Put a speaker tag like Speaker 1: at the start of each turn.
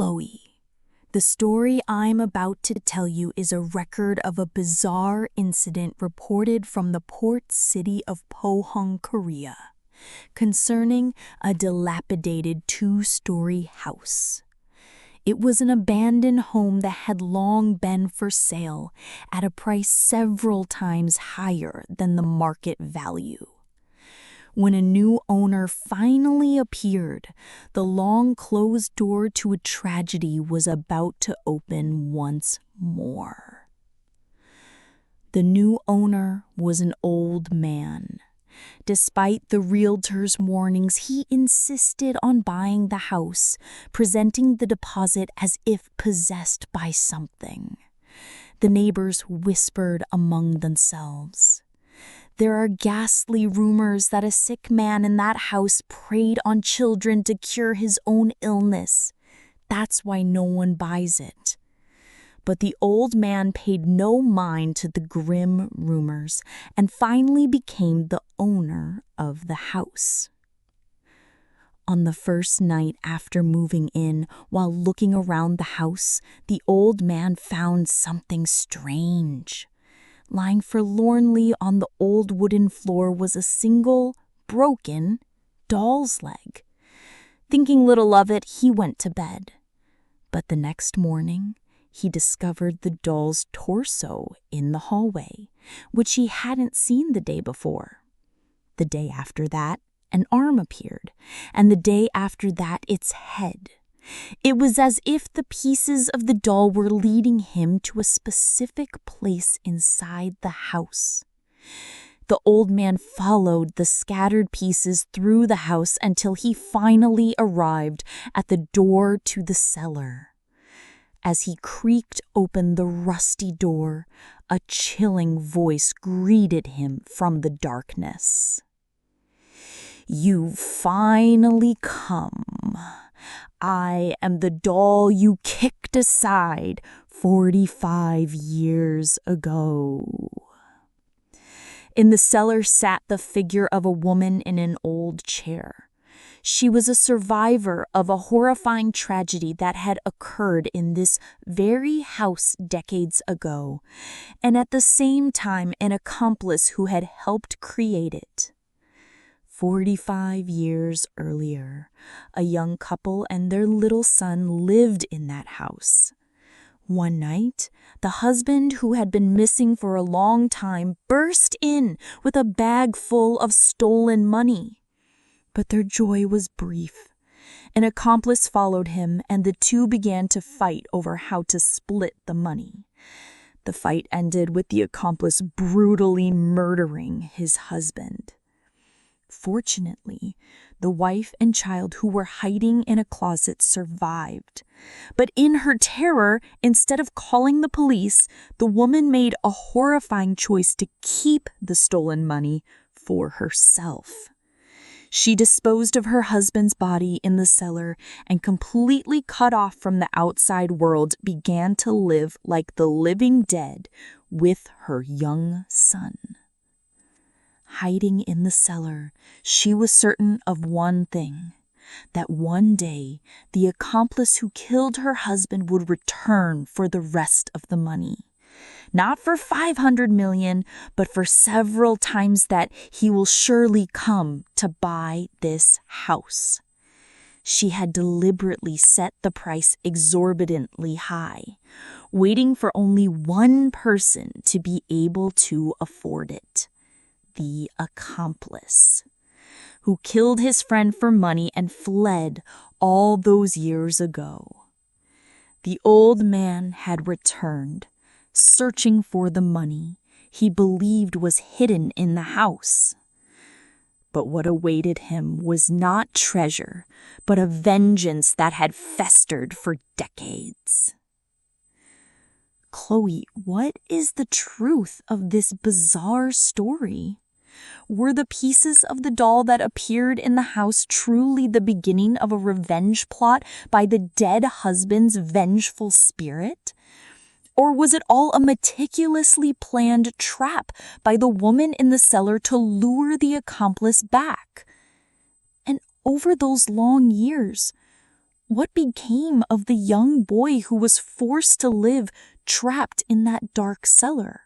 Speaker 1: Chloe. The story I'm about to tell you is a record of a bizarre incident reported from the port city of Pohang, Korea, concerning a dilapidated two-story house. It was an abandoned home that had long been for sale at a price several times higher than the market value. When a new owner finally appeared, the long-closed door to a tragedy was about to open once more. The new owner was an old man. Despite the realtor's warnings, he insisted on buying the house, presenting the deposit as if possessed by something. The neighbors whispered among themselves. There are ghastly rumors that a sick man in that house preyed on children to cure his own illness. That's why no one buys it. But the old man paid no mind to the grim rumors and finally became the owner of the house. On the first night after moving in, while looking around the house, the old man found something strange. Lying forlornly on the old wooden floor was a single, broken doll's leg. Thinking little of it, he went to bed. But the next morning, he discovered the doll's torso in the hallway, which he hadn't seen the day before. The day after that, an arm appeared, and the day after that, its head. It was as if the pieces of the doll were leading him to a specific place inside the house. The old man followed the scattered pieces through the house until he finally arrived at the door to the cellar. As he creaked open the rusty door, a chilling voice greeted him from the darkness. "You've finally come. I am the doll you kicked aside 45 years ago." In the cellar sat the figure of a woman in an old chair. She was a survivor of a horrifying tragedy that had occurred in this very house decades ago, and at the same time an accomplice who had helped create it. 45 years earlier, a young couple and their little son lived in that house. One night, the husband, who had been missing for a long time, burst in with a bag full of stolen money. But their joy was brief. An accomplice followed him, and the two began to fight over how to split the money. The fight ended with the accomplice brutally murdering his husband. Fortunately, the wife and child who were hiding in a closet survived. But in her terror, instead of calling the police, the woman made a horrifying choice to keep the stolen money for herself. She disposed of her husband's body in the cellar and, completely cut off from the outside world, began to live like the living dead with her young son. Hiding in the cellar, she was certain of one thing, that one day the accomplice who killed her husband would return for the rest of the money. Not for 500 million, but for several times that. He will surely come to buy this house. She had deliberately set the price exorbitantly high, waiting for only one person to be able to afford it. The accomplice, who killed his friend for money and fled all those years ago. The old man had returned, searching for the money he believed was hidden in the house. But what awaited him was not treasure, but a vengeance that had festered for decades. Chloe, what is the truth of this bizarre story? Were the pieces of the doll that appeared in the house truly the beginning of a revenge plot by the dead husband's vengeful spirit? Or was it all a meticulously planned trap by the woman in the cellar to lure the accomplice back? And over those long years, What became of the young boy who was forced to live trapped in that dark cellar?